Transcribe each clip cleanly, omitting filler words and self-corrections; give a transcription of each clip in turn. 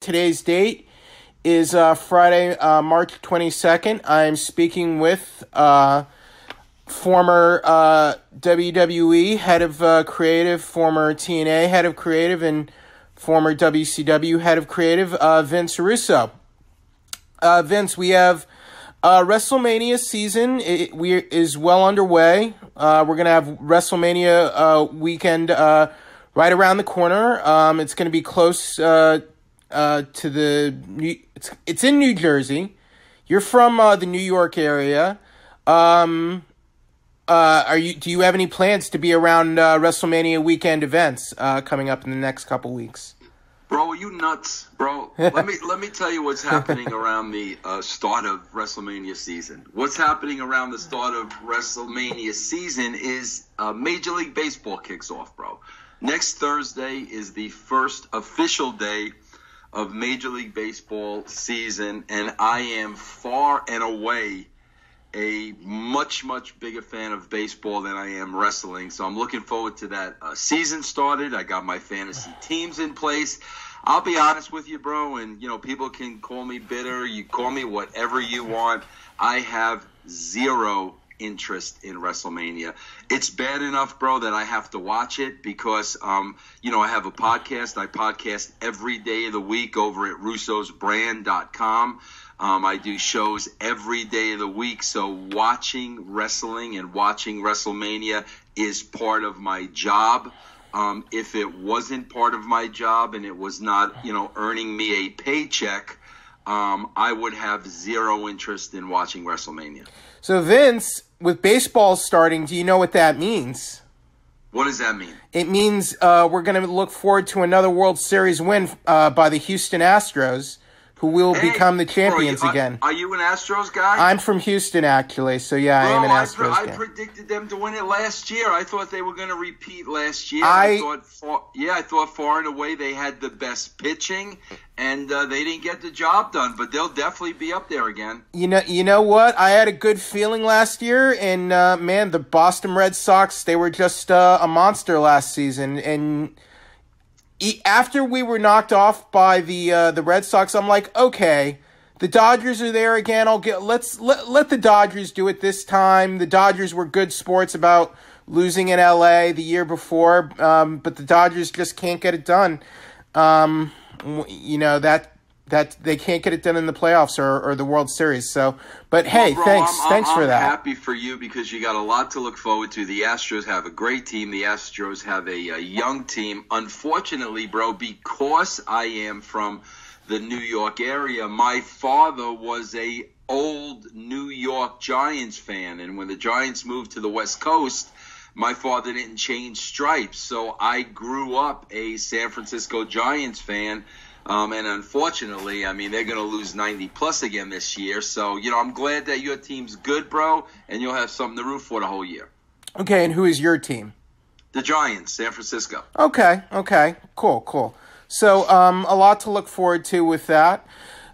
today's date is Friday, March 22nd. I'm speaking with former WWE head of creative, former TNA head of creative, and former WCW head of creative, Vince Russo. Vince, we have WrestleMania season is well underway. We're going to have WrestleMania weekend right around the corner. It's going to be close to it's in New Jersey. You're from the New York area. Do you have any plans to be around WrestleMania weekend events coming up in the next couple weeks? Bro, are you nuts, bro? Let me tell you what's happening around the start of WrestleMania season. What's happening around the start of WrestleMania season is Major League Baseball kicks off, bro. Next Thursday is the first official day of Major League Baseball season, and I am far and away a much, much bigger fan of baseball than I am wrestling. So I'm looking forward to that season started. I got my fantasy teams in place. I'll be honest with you, bro, and, people can call me bitter. You call me whatever you want. I have zero interest in WrestleMania. It's bad enough, bro, that I have to watch it because, I have a podcast. I podcast every day of the week over at russosbrand.com. I do shows every day of the week, so watching wrestling and watching WrestleMania is part of my job. If it wasn't part of my job and it was not, earning me a paycheck, I would have zero interest in watching WrestleMania. So, Vince, with baseball starting, do you know what that means? What does that mean? It means we're going to look forward to another World Series win by the Houston Astros, who will become the champions again. Are you an Astros guy? I'm from Houston, actually, so yeah, I am an Astros guy. I predicted them to win it last year. I thought they were going to repeat last year. I thought far and away they had the best pitching, and they didn't get the job done, but they'll definitely be up there again. You know what? I had a good feeling last year, and man, the Boston Red Sox, they were just a monster last season, and after we were knocked off by the Red Sox, I'm like, okay, the Dodgers are there again. Let the Dodgers do it this time. The Dodgers were good sports about losing in LA the year before, but the Dodgers just can't get it done. That they can't get it done in the playoffs or the World Series. So, but hey, bro, thanks for that. I'm happy for you because you got a lot to look forward to. The Astros have a great team. The Astros have a young team. Unfortunately, bro, because I am from the New York area, my father was a old New York Giants fan, and when the Giants moved to the West Coast, my father didn't change stripes. So I grew up a San Francisco Giants fan. And unfortunately, they're going to lose 90-plus again this year. So, I'm glad that your team's good, bro, and you'll have something to root for the whole year. Okay, and who is your team? The Giants, San Francisco. Okay, cool. So, a lot to look forward to with that.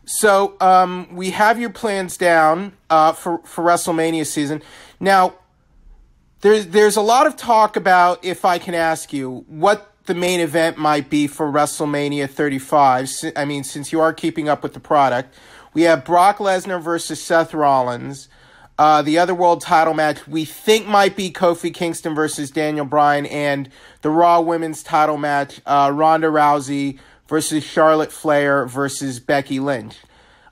So, we have your plans down for WrestleMania season. Now, there's a lot of talk about, if I can ask you, what the main event might be for WrestleMania 35. Since you are keeping up with the product, we have Brock Lesnar versus Seth Rollins. The other world title match we think might be Kofi Kingston versus Daniel Bryan, and the Raw Women's title match, Ronda Rousey versus Charlotte Flair versus Becky Lynch.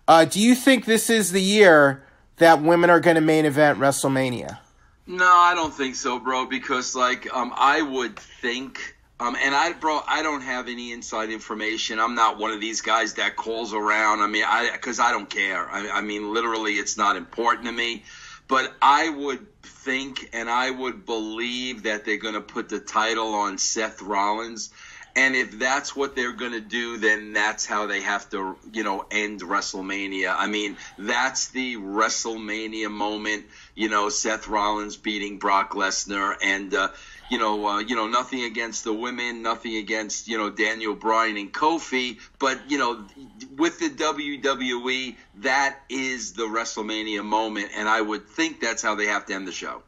Do you think this is the year that women are going to main event WrestleMania? No, I don't think so, bro, because I would think... I don't have any inside information. I'm not one of these guys that calls around. Because I don't care. Literally, it's not important to me. But I would think and I would believe that they're going to put the title on Seth Rollins. And if that's what they're going to do, then that's how they have to, end WrestleMania. That's the WrestleMania moment, Seth Rollins beating Brock Lesnar and, nothing against the women, nothing against, Daniel Bryan and Kofi. But, with the WWE, that is the WrestleMania moment. And I would think that's how they have to end the show.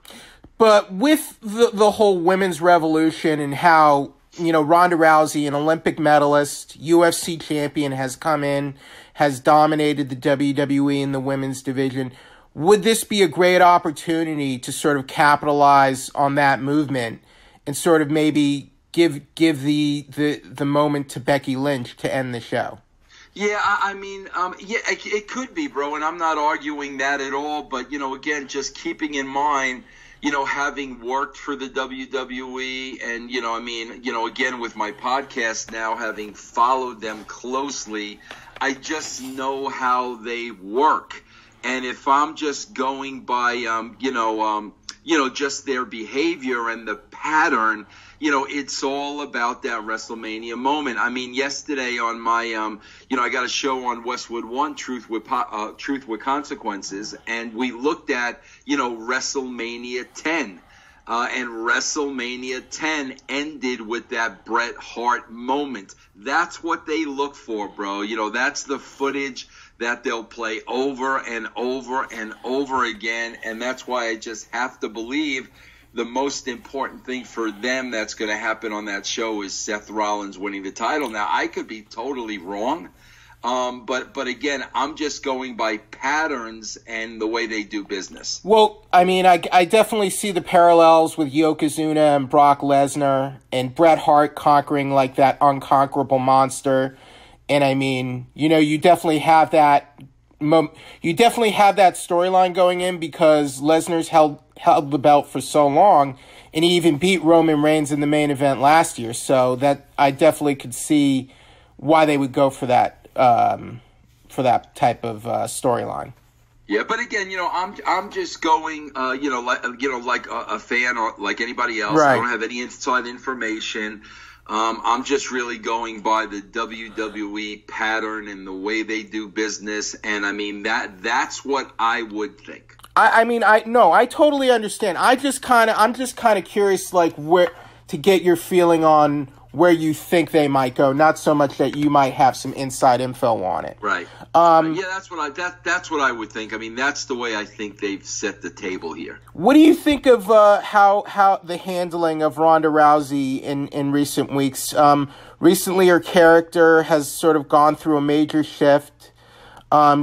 But with the whole women's revolution and how Ronda Rousey, an Olympic medalist, UFC champion, has come in, has dominated the WWE in the women's division. Would this be a great opportunity to sort of capitalize on that movement and sort of maybe give the moment to Becky Lynch to end the show? Yeah, it could be, bro, and I'm not arguing that at all. But, again, just keeping in mind, having worked for the WWE and, again, with my podcast now, having followed them closely, I just know how they work. And if I'm just going by, just their behavior and the pattern, it's all about that WrestleMania moment. I mean, yesterday on my, I got a show on Westwood One, Truth with Consequences, and we looked at, WrestleMania 10. And WrestleMania 10 ended with that Bret Hart moment. That's what they look for, bro. That's the footage that they'll play over and over and over again. And that's why I just have to believe the most important thing for them that's going to happen on that show is Seth Rollins winning the title. Now, I could be totally wrong. But again, I'm just going by patterns and the way they do business. Well, I mean, I definitely see the parallels with Yokozuna and Brock Lesnar and Bret Hart conquering like that unconquerable monster. And I mean, you definitely have that. You definitely have that storyline going in because Lesnar's held the belt for so long, and he even beat Roman Reigns in the main event last year. So that I definitely could see why they would go for that type of storyline. Yeah, but again, I'm just going, like a fan or like anybody else. Right. I don't have any inside information. I'm just really going by the WWE pattern and the way they do business, and I mean that's what I would think. I totally understand. I'm just kind of curious, like where to get your feeling on where you think they might go, not so much that you might have some inside info on it. Right. Yeah, that's what I would think. I mean, that's the way I think they've set the table here. What do you think of how the handling of Ronda Rousey in recent weeks? Recently, her character has sort of gone through a major shift.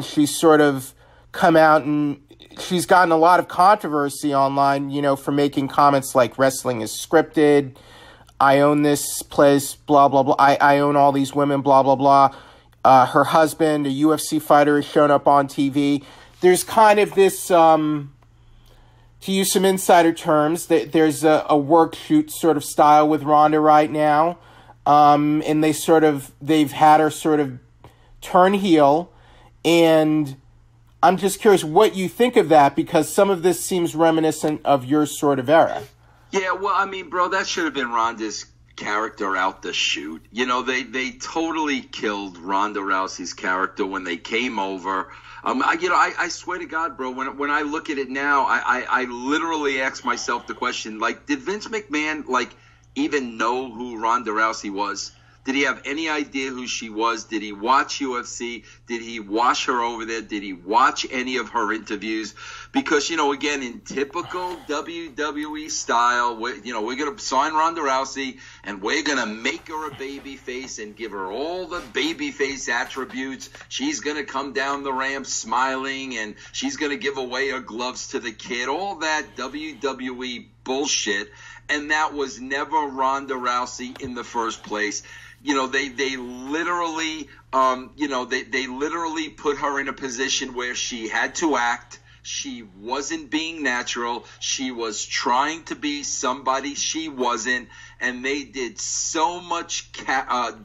She's sort of come out and she's gotten a lot of controversy online, for making comments like wrestling is scripted. I own this place, blah, blah, blah. I own all these women, blah, blah, blah. Her husband, a UFC fighter, has shown up on TV. There's kind of this, to use some insider terms, there's a work shoot sort of style with Ronda right now. And they've had her sort of turn heel. And I'm just curious what you think of that, because some of this seems reminiscent of your sort of era. Yeah, well, I mean, bro, that should have been Ronda's character out the chute. They totally killed Ronda Rousey's character when they came over. I swear to God, bro, when I look at it now, I literally ask myself the question, like, did Vince McMahon, like, even know who Ronda Rousey was? Did he have any idea who she was? Did he watch UFC? Did he watch her over there? Did he watch any of her interviews? Because, again, in typical WWE style, we're going to sign Ronda Rousey and we're going to make her a baby face and give her all the baby face attributes. She's going to come down the ramp smiling and she's going to give away her gloves to the kid. All that WWE bullshit. And that was never Ronda Rousey in the first place. They literally, they literally put her in a position where she had to act. She wasn't being natural. She was trying to be somebody she wasn't. And they did so much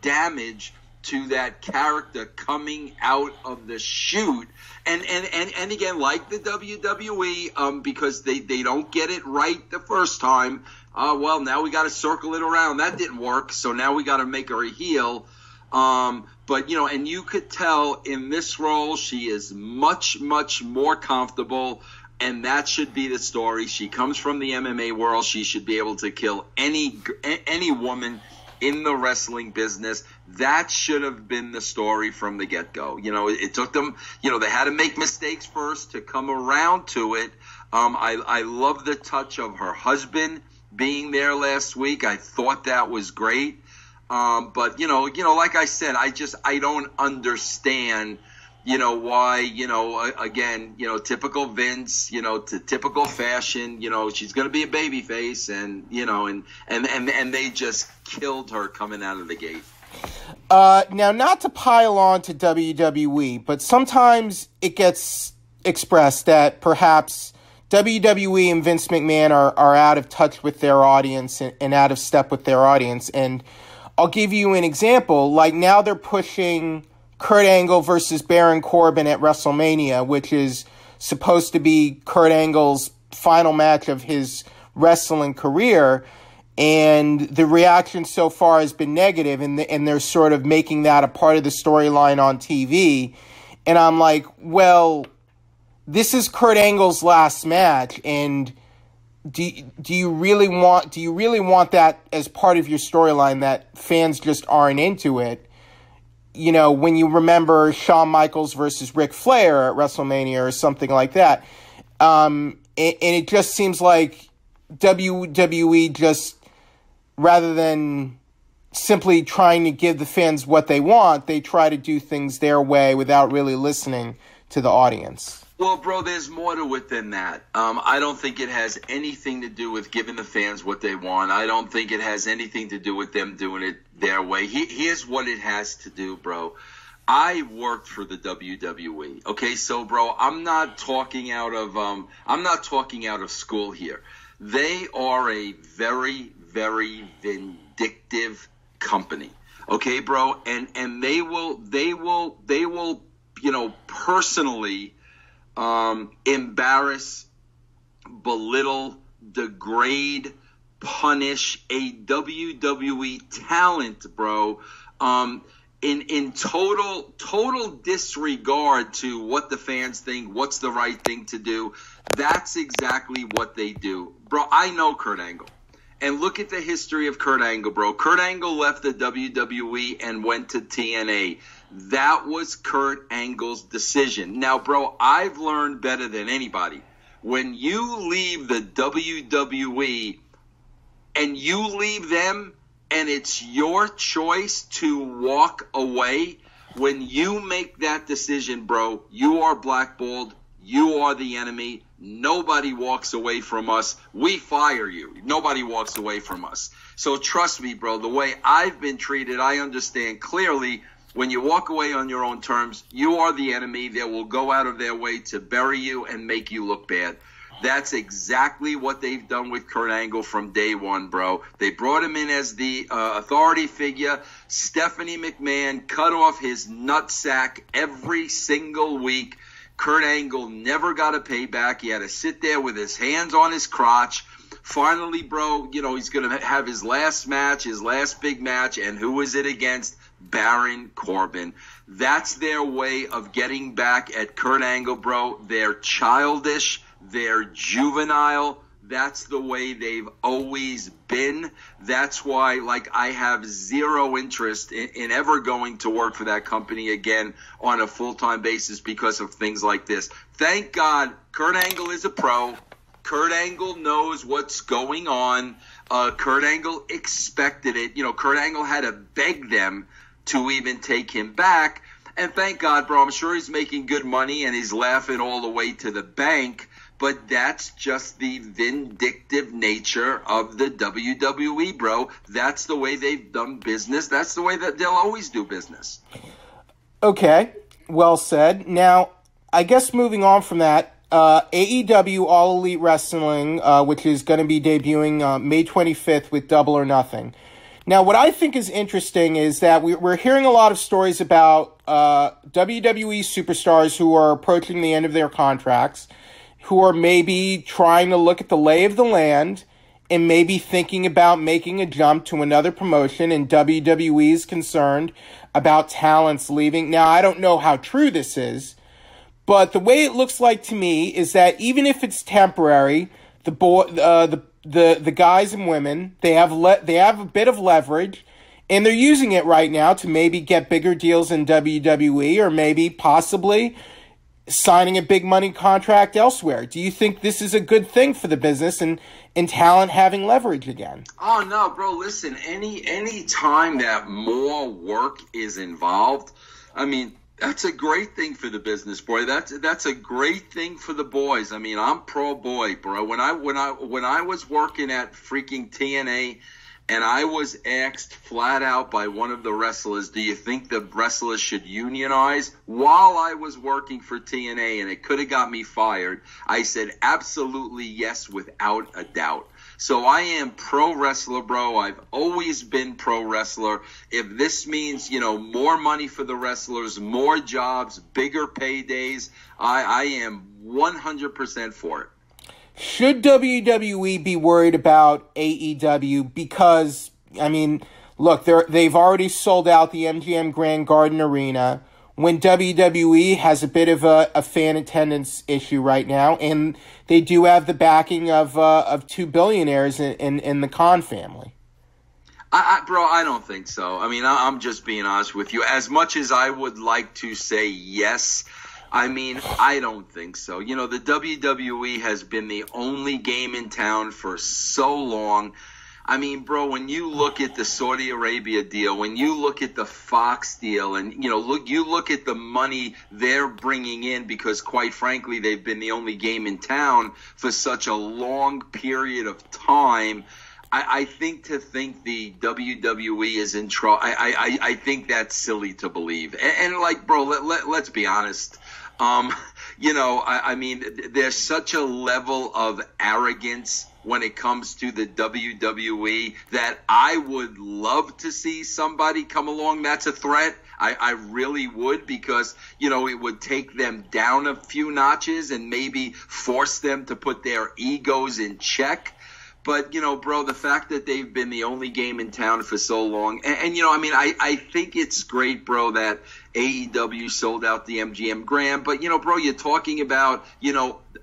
damage to that character coming out of the chute. And again, like the WWE, because they don't get it right the first time. Well, now we got to circle it around. That didn't work, so now we got to make her a heel. But, and you could tell in this role she is much, much more comfortable, and that should be the story. She comes from the MMA world. She should be able to kill any woman in the wrestling business. That should have been the story from the get-go. It took them, they had to make mistakes first to come around to it. I love the touch of her husband being there last week. I thought that was great. But like I said, I don't understand, why, again, typical Vince, to typical fashion, she's going to be a babyface, and they just killed her coming out of the gate. Now, not to pile on to WWE, but sometimes it gets expressed that perhaps WWE and Vince McMahon are out of touch with their audience and out of step with their audience. And I'll give you an example. Like now they're pushing Kurt Angle versus Baron Corbin at WrestleMania, which is supposed to be Kurt Angle's final match of his wrestling career. And the reaction so far has been negative, and they're sort of making that a part of the storyline on TV. And I'm like, well, this is Kurt Angle's last match, and do you really want that as part of your storyline, that fans just aren't into it? When you remember Shawn Michaels versus Ric Flair at WrestleMania or something like that. And it just seems like WWE just, rather than simply trying to give the fans what they want, they try to do things their way without really listening to the audience. Well, bro, there's more to it than that. I don't think it has anything to do with giving the fans what they want. I don't think it has anything to do with them doing it their way. Here's what it has to do, bro. I worked for the WWE. Okay, so, bro, I'm not talking out of school here. They are a very, very vindictive company. Okay, bro, and they will personally embarrass, belittle, degrade, punish a WWE talent, bro, in total disregard to what the fans think, what's the right thing to do. That's exactly what they do. Bro, I know Kurt Angle. And look at the history of Kurt Angle, bro. Kurt Angle left the WWE and went to TNA. That was Kurt Angle's decision. Now, bro, I've learned better than anybody. When you leave the WWE and you leave them and it's your choice to walk away, when you make that decision, bro, you are blackballed. You are the enemy. Nobody walks away from us. We fire you. Nobody walks away from us. So trust me, bro, the way I've been treated, I understand clearly. When you walk away on your own terms, you are the enemy. They will go out of their way to bury you and make you look bad. That's exactly what they've done with Kurt Angle from day one, bro. They brought him in as the authority figure. Stephanie McMahon cut off his nutsack every single week. Kurt Angle never got a payback. He had to sit there with his hands on his crotch. Finally, bro, he's going to have his last match, his last big match. And who is it against? Baron Corbin. That's their way of getting back at Kurt Angle, bro. They're childish. They're juvenile. That's the way they've always been. That's why, I have zero interest in ever going to work for that company again on a full-time basis because of things like this. Thank God Kurt Angle is a pro. Kurt Angle knows what's going on. Kurt Angle expected it. Kurt Angle had to beg them to even take him back. And thank God, bro, I'm sure he's making good money and he's laughing all the way to the bank. But that's just the vindictive nature of the WWE, bro. That's the way they've done business. That's the way that they'll always do business. Okay, well said. Now, I guess moving on from that, AEW All Elite Wrestling, which is going to be debuting May 25th with Double or Nothing. Now, what I think is interesting is that we're hearing a lot of stories about WWE superstars who are approaching the end of their contracts, who are maybe trying to look at the lay of the land and maybe thinking about making a jump to another promotion, and WWE is concerned about talents leaving. Now, I don't know how true this is, but the way it looks like to me is that even if it's temporary, the guys and women, they have a bit of leverage, and they're using it right now to maybe get bigger deals in WWE, or maybe possibly signing a big money contract elsewhere. Do you think this is a good thing for the business? And and talent having leverage again. Oh no, bro! Listen, any time that more work is involved, I mean, that's a great thing for the business, boy. That's a great thing for the boys. I mean, I'm pro boy, bro. When I was working at freaking TNA, and I was asked flat out by one of the wrestlers, do you think the wrestlers should unionize? While I was working for TNA, and it could have got me fired, I said absolutely yes, without a doubt. So I am pro wrestler, bro. I've always been pro wrestler. If this means, more money for the wrestlers, more jobs, bigger paydays, I am 100% for it. Should WWE be worried about AEW? Because, I mean, look, they've already sold out the MGM Grand Garden Arena, when WWE has a bit of a fan attendance issue right now, and they do have the backing of two billionaires in the Khan family. Bro, I don't think so. I mean, I'm just being honest with you. As much as I would like to say yes, I mean, I don't think so. The WWE has been the only game in town for so long. I mean, bro, when you look at the Saudi Arabia deal, when you look at the Fox deal, and, you look at the money they're bringing in, because quite frankly, they've been the only game in town for such a long period of time. I think the WWE is in trouble. I think that's silly to believe. And like, bro, let's be honest. I mean, there's such a level of arrogance when it comes to the WWE that I would love to see somebody come along that's a threat. I really would, because, it would take them down a few notches and maybe force them to put their egos in check. But, bro, the fact that they've been the only game in town for so long, and I mean, I think it's great, bro, that AEW sold out the MGM Grand, but, bro, you're talking about,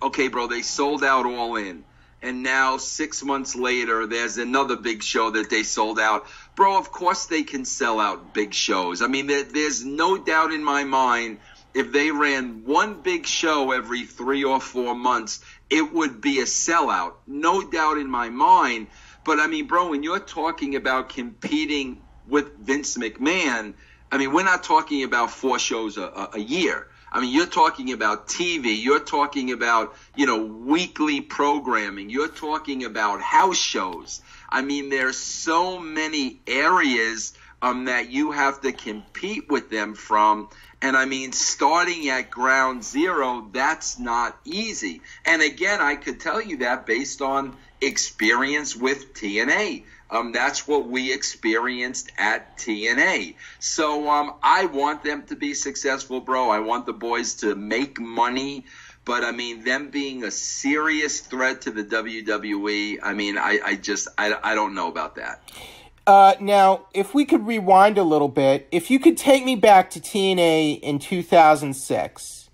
okay, bro, they sold out All In, and now 6 months later, there's another big show that they sold out. Bro, of course they can sell out big shows. I mean, there's no doubt in my mind, if they ran one big show every 3 or 4 months, it would be a sellout. No doubt in my mind. But, I mean, bro, when you're talking about competing with Vince McMahon, I mean, we're not talking about 4 shows a year. I mean, you're talking about TV. You're talking about, weekly programming. You're talking about house shows. I mean, there's so many areas that you have to compete with them from. And I mean, starting at ground zero, that's not easy. And again, I could tell you that based on experience with TNA. That's what we experienced at TNA. So I want them to be successful, bro. I want the boys to make money. But, I mean, them being a serious threat to the WWE, I mean, I don't know about that. Now, if we could rewind a little bit, if you could take me back to TNA in 2006,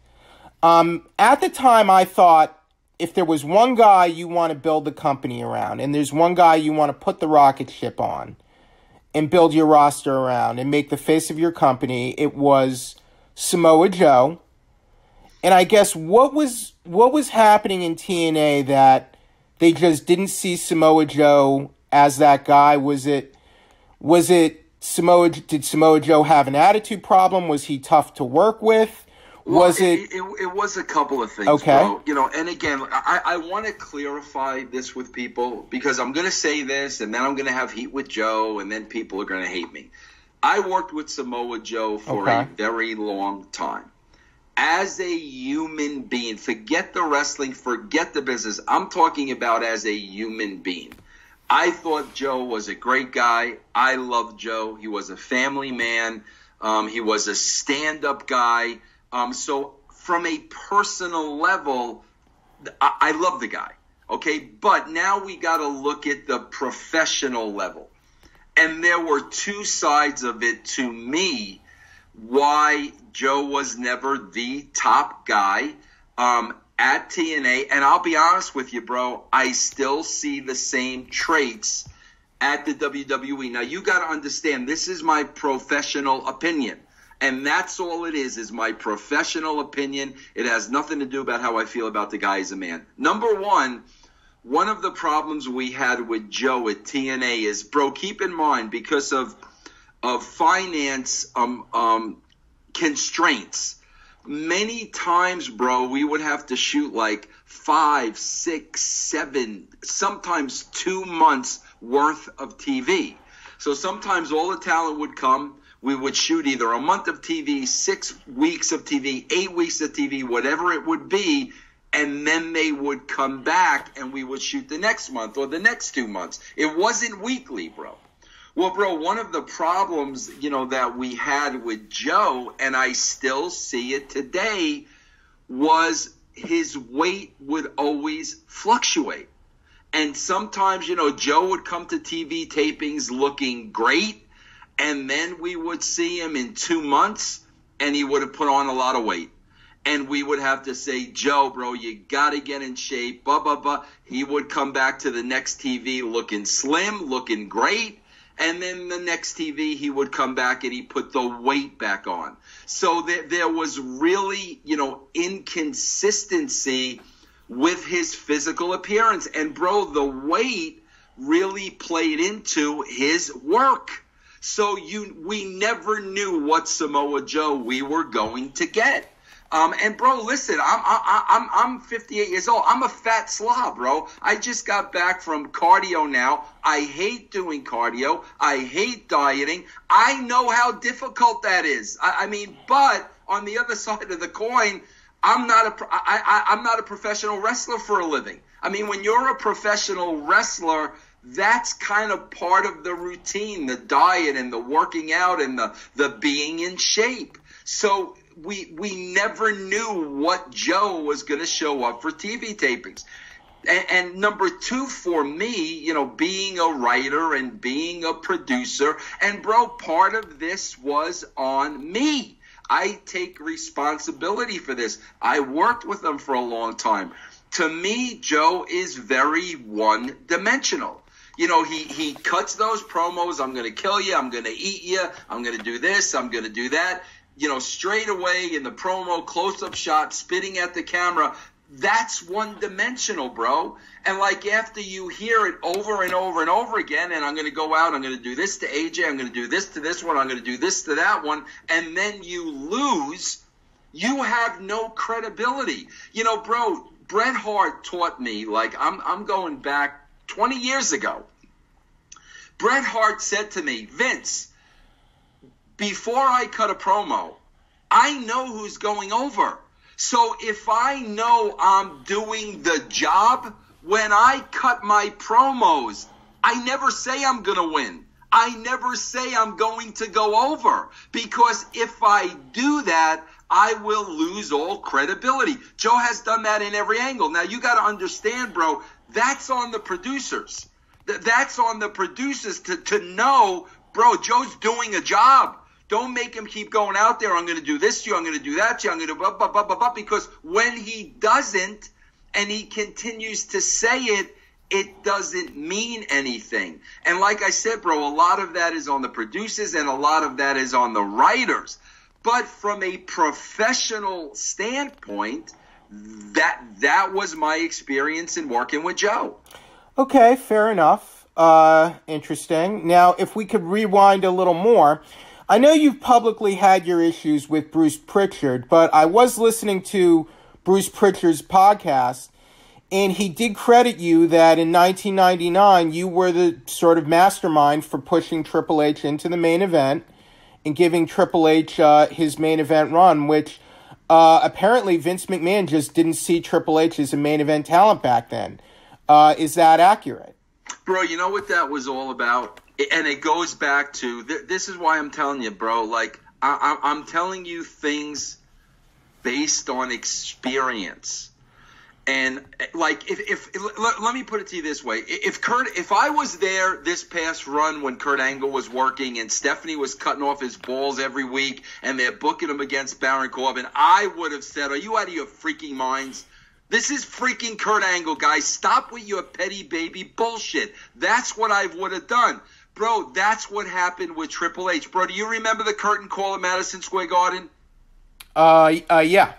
at the time I thought if there was one guy you want to build the company around, and there's one guy you want to put the rocket ship on and build your roster around and make the face of your company, it was Samoa Joe. And I guess what was happening in TNA that they just didn't see Samoa Joe as that guy? Did Samoa Joe have an attitude problem? Was he tough to work with? It was a couple of things, okay, bro. And again, I want to clarify this with people, because I'm going to say this and then I'm going to have heat with Joe and then people are going to hate me. I worked with Samoa Joe for a very long time. As a human being, forget the wrestling, forget the business. I'm talking about as a human being. I thought Joe was a great guy. I loved Joe. He was a family man. He was a stand-up guy. So from a personal level, I love the guy. Okay, but now we got to look at the professional level. And there were two sides of it to me why Joe was never the top guy at TNA. And I'll be honest with you, bro, I still see the same traits at the WWE. Now, you got to understand, this is my professional opinion. And that's all it is my professional opinion. It has nothing to do about how I feel about the guy as a man. Number one, one of the problems we had with Joe at TNA is, bro, keep in mind, because of finance constraints, many times, bro, we would have to shoot like 5, 6, 7, sometimes 2 months worth of TV. So sometimes all the talent would come. We would shoot either a month of TV, 6 weeks of TV, 8 weeks of TV, whatever it would be. And then they would come back and we would shoot the next month or the next 2 months. It wasn't weekly, bro. Well, bro, one of the problems, that we had with Joe, and I still see it today, was his weight would always fluctuate. And sometimes, Joe would come to TV tapings looking great, and then we would see him in 2 months, and he would have put on a lot of weight. And we would have to say, Joe, bro, you got to get in shape, blah, blah, blah. He would come back to the next TV looking slim, looking great. And then the next TV, he would come back and he put the weight back on. So there was really, inconsistency with his physical appearance. And, bro, the weight really played into his work. So we never knew what Samoa Joe we were going to get. And bro, listen, I'm 58 years old. I'm a fat slob, bro. I just got back from cardio now. I hate doing cardio. I hate dieting. I know how difficult that is. I mean, but on the other side of the coin, I'm not a professional wrestler for a living. I mean, when you're a professional wrestler, that's kind of part of the routine, the diet and the working out and the being in shape. So we never knew what Joe was going to show up for TV tapings. And number two, for me, being a writer and being a producer, and bro, part of this was on me. I take responsibility for this. I worked with him for a long time. To me, Joe is very one-dimensional. He cuts those promos. I'm going to kill you. I'm going to eat you. I'm going to do this. I'm going to do that. Straight away in the promo, close-up shot, spitting at the camera. That's one-dimensional, bro. And like after you hear it over and over and over again, and I'm going to go out, I'm going to do this to AJ, I'm going to do this to this one, I'm going to do this to that one, and then you lose, you have no credibility. Bro, Bret Hart taught me, like I'm going back 20 years ago. Bret Hart said to me, Vince, before I cut a promo, I know who's going over. So if I know I'm doing the job, when I cut my promos, I never say I'm going to win. I never say I'm going to go over. Because if I do that, I will lose all credibility. Joe has done that in every angle. Now, you got to understand, bro, that's on the producers. That's on the producers to know, bro, Joe's doing a job. Don't make him keep going out there. I'm going to do this to you. I'm going to do that to you. I'm going to blah, blah, blah, blah, blah. Because when he doesn't and he continues to say it, it doesn't mean anything. And like I said, bro, a lot of that is on the producers and a lot of that is on the writers. But from a professional standpoint, that was my experience in working with Joe. Okay, fair enough. Interesting. Now, if we could rewind a little more, I know you've publicly had your issues with Bruce Pritchard, but I was listening to Bruce Pritchard's podcast, and he did credit you that in 1999, you were the sort of mastermind for pushing Triple H into the main event and giving Triple H his main event run, which apparently Vince McMahon just didn't see Triple H as a main event talent back then. Is that accurate? Bro, you know what that was all about? And it goes back to, this is why I'm telling you, bro, like, I'm telling you things based on experience. And, like, let me put it to you this way. If I was there this past run when Kurt Angle was working and Stephanie was cutting off his balls every week and they're booking him against Baron Corbin, I would have said, are you out of your freaking minds? This is freaking Kurt Angle, guys. Stop with your petty baby bullshit. That's what I would have done. Bro, that's what happened with Triple H. Bro, do you remember the curtain call at Madison Square Garden? Yeah.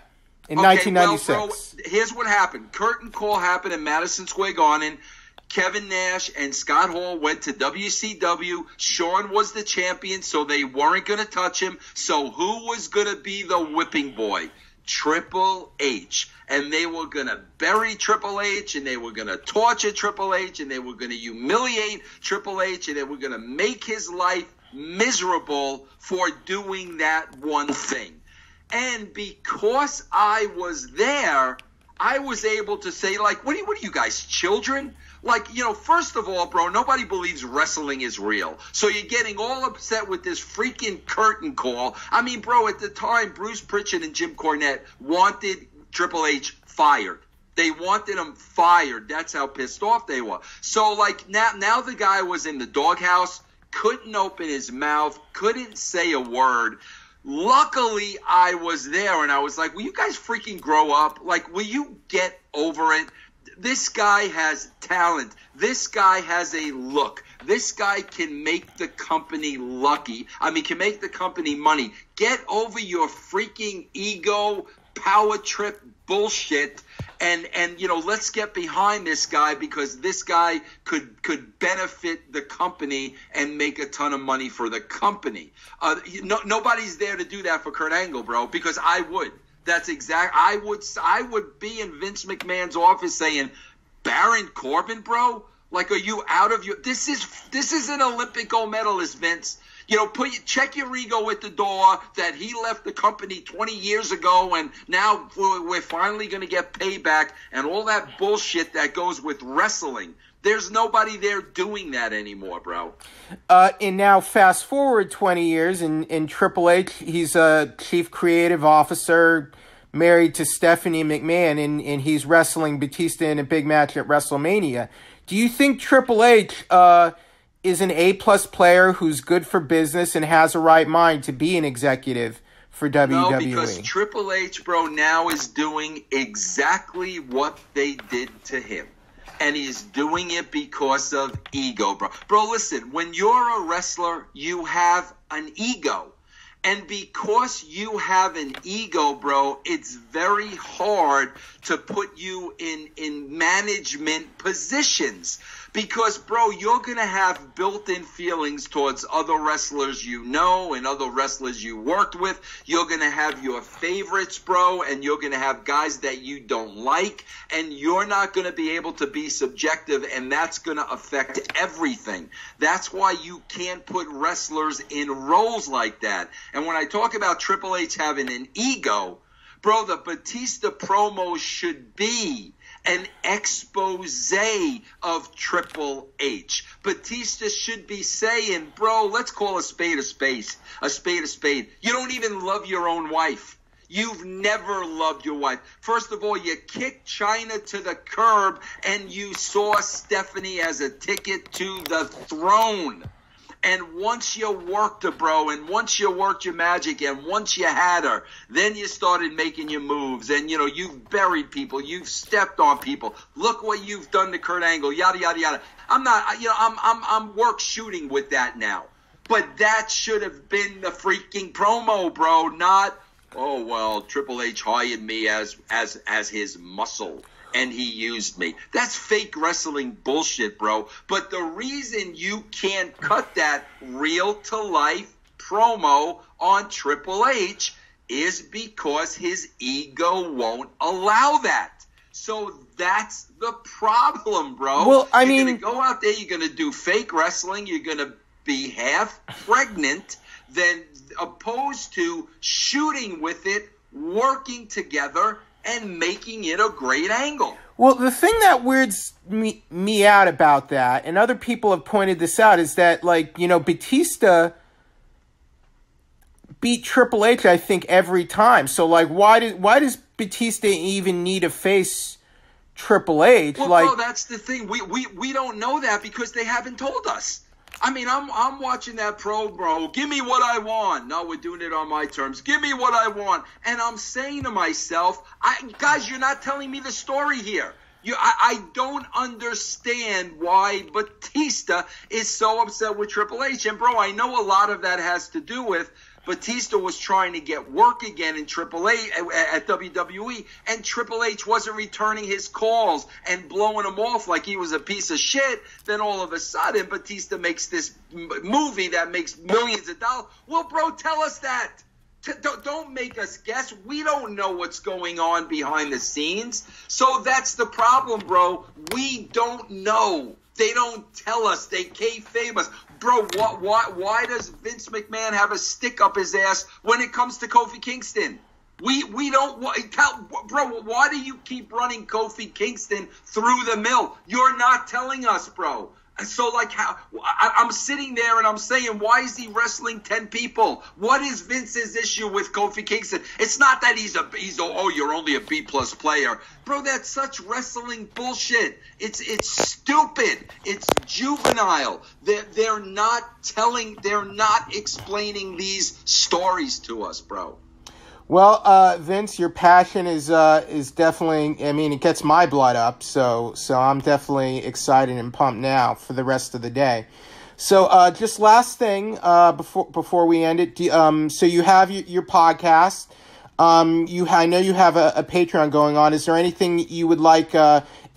in 1996. Well, bro, here's what happened. Curtain call happened in Madison Square Garden. Kevin Nash and Scott Hall went to WCW. Shawn was the champion, so they weren't going to touch him. So who was going to be the whipping boy? Triple H. And they were going to bury Triple H, and they were going to torture Triple H, and they were going to humiliate Triple H, and they were going to make his life miserable for doing that one thing. And because I was there, I was able to say, like, what are you guys, children? Like, first of all, bro, nobody believes wrestling is real. So you're getting all upset with this freaking curtain call. I mean, bro, at the time, Bruce Pritchard and Jim Cornette wanted Triple H fired. They wanted him fired. That's how pissed off they were. So, like, now the guy was in the doghouse, couldn't open his mouth, couldn't say a word. Luckily, I was there, and I was like, will you guys freaking grow up? Like, will you get over it? This guy has talent. This guy has a look. This guy can make the company can make the company money. Get over your freaking ego, power trip bullshit, and let's get behind this guy, because this guy could benefit the company and make a ton of money for the company. Nobody's there to do that for Kurt Angle, bro, because I would. That's exact. I would be in Vince McMahon's office saying, Baron Corbin, bro? Like, are you out of your? This is an Olympic gold medalist, Vince. Check your ego at the door that he left the company 20 years ago, and now we're finally going to get payback and all that bullshit that goes with wrestling. There's nobody there doing that anymore, bro. And now fast forward 20 years, in Triple H, he's a chief creative officer, married to Stephanie McMahon, and he's wrestling Batista in a big match at WrestleMania. Do you think Triple H is an A-plus player who's good for business and has a right mind to be an executive for WWE? No, because Triple H, bro, now is doing exactly what they did to him. And he's doing it because of ego, bro. Bro, listen, when you're a wrestler, you have an ego. And because you have an ego, bro, it's very hard to put you in management positions. Because, bro, you're going to have built-in feelings towards other wrestlers and other wrestlers you worked with. You're going to have your favorites, bro, and you're going to have guys that you don't like. And you're not going to be able to be subjective, and that's going to affect everything. That's why you can't put wrestlers in roles like that. And when I talk about Triple H having an ego, bro, the Batista promo should be an expose of Triple H. Batista should be saying, bro, let's call a spade a spade. A spade a spade. You don't even love your own wife. You've never loved your wife. First of all, you kicked China to the curb, and you saw Stephanie as a ticket to the throne. And once you worked her, bro, and once you worked your magic, and once you had her, then you started making your moves. And, you've buried people. You've stepped on people. Look what you've done to Kurt Angle, yada, yada, yada. I'm work shooting with that now. But that should have been the freaking promo, bro, not, oh, well, Triple H hired me as his muscle, and he used me. That's fake wrestling bullshit, bro. But the reason you can't cut that real-to-life promo on Triple H is because his ego won't allow that. So that's the problem, bro. Well, you're going to go out there, you're going to do fake wrestling, you're going to be half pregnant, then opposed to shooting with it, working together, and making it a great angle. Well, the thing that weirds me out about that, and other people have pointed this out, is that, Batista beat Triple H, I think, every time. So, why does Batista even need to face Triple H? Well, bro, that's the thing. We don't know that because they haven't told us. I'm watching that bro. Give me what I want. No, we're doing it on my terms. Give me what I want. And I'm saying to myself, guys, you're not telling me the story here. I don't understand why Batista is so upset with Triple H. And, bro, I know a lot of that has to do with Batista was trying to get work again in Triple H at WWE, and Triple H wasn't returning his calls and blowing him off like he was a piece of shit. Then all of a sudden, Batista makes this movie that makes millions of dollars. Well, bro, tell us that. Don't make us guess. We don't know what's going on behind the scenes. So that's the problem, bro. We don't know. They don't tell us. They kayfabe us. Bro, why does Vince McMahon have a stick up his ass when it comes to Kofi Kingston? We don't bro, why do you keep running Kofi Kingston through the mill? You're not telling us, bro. So, like, I'm sitting there and I'm saying, why is he wrestling 10 people? What is Vince's issue with Kofi Kingston? It's not that he's you're only a B-plus player. Bro, that's such wrestling bullshit. It's stupid. It's juvenile. They're not explaining these stories to us, bro. Well, Vince, your passion is definitely, I mean, it gets my blood up, so I'm definitely excited and pumped now for the rest of the day. So, just last thing, before we end it, so you have your podcast, I know you have a Patreon going on. Is there anything you would like,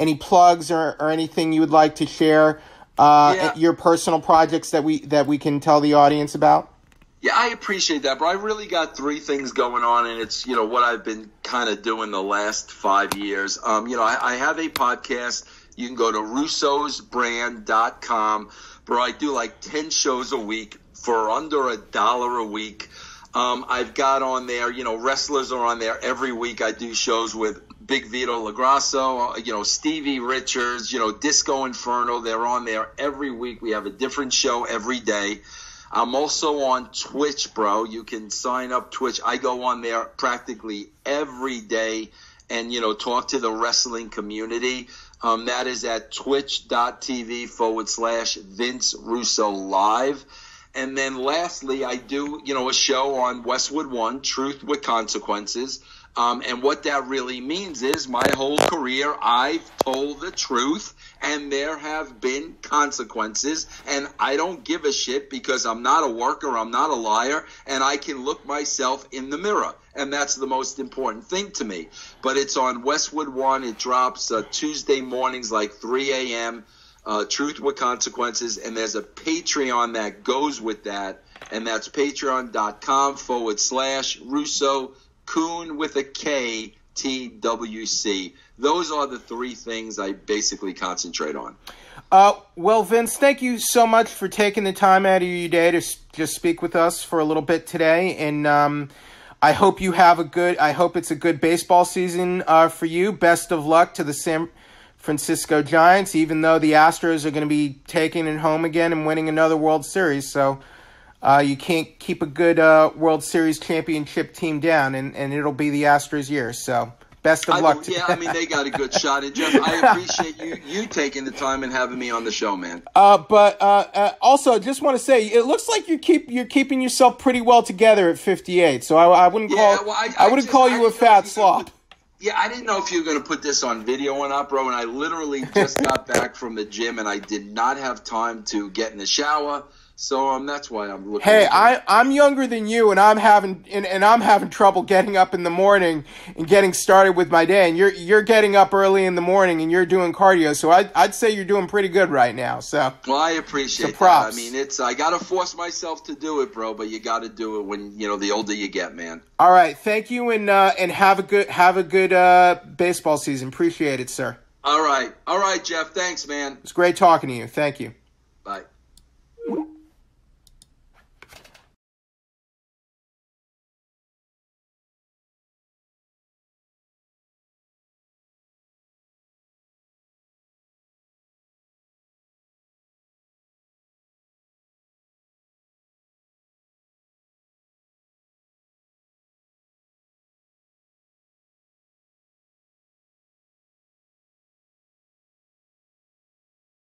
any plugs or anything you would like to share, your personal projects that we can tell the audience about? Yeah, I appreciate that, bro. I really got 3 things going on, and it's, what I've been kind of doing the last 5 years. I have a podcast. You can go to russosbrand.com. Bro, I do like 10 shows a week for under $1 a week. I've got on there, wrestlers are on there every week. I do shows with Big Vito LaGrasso, Stevie Richards, Disco Inferno. They're on there every week. We have a different show every day. I'm also on Twitch, bro. You can sign up Twitch. I go on there practically every day and, talk to the wrestling community. That is at twitch.tv/Vince Russo Live. And then lastly, I do, a show on Westwood One, Truth with Consequences. And what that really means is my whole career, I've told the truth, and there have been consequences, and I don't give a shit because I'm not a worker, I'm not a liar, and I can look myself in the mirror, and that's the most important thing to me. But it's on Westwood One. It drops Tuesday mornings like 3 a.m., Truth with Consequences, and there's a Patreon that goes with that, and that's patreon.com/Russo Kuhn with a K, TWC. Those are the 3 things I basically concentrate on. Well, Vince, thank you so much for taking the time out of your day to just speak with us for a little bit today. And I hope you have I hope it's a good baseball season for you. Best of luck to the San Francisco Giants, even though the Astros are going to be taking it home again and winning another World Series. So you can't keep a good World Series championship team down, and it'll be the Astros' year. So best of luck to them. Yeah, I mean, they got a good shot. And Jeff, I appreciate you taking the time and having me on the show, man. But also, just want to say, it looks like you're keeping yourself pretty well together at 58. So I wouldn't call you a fat slob. Yeah, I didn't know if you were going to put this on video or not, bro. And I literally just got back from the gym, and I did not have time to get in the shower. So that's why I'm looking. Hey, I'm younger than you, and I'm having trouble getting up in the morning and getting started with my day. And you're getting up early in the morning and you're doing cardio. So I'd say you're doing pretty good right now. So well, I appreciate props. That. I mean, I gotta force myself to do it, bro. But you got to do it when the older you get, man. All right, thank you, and have a good baseball season. Appreciate it, sir. All right, Jeff. Thanks, man. It's great talking to you. Thank you. Bye.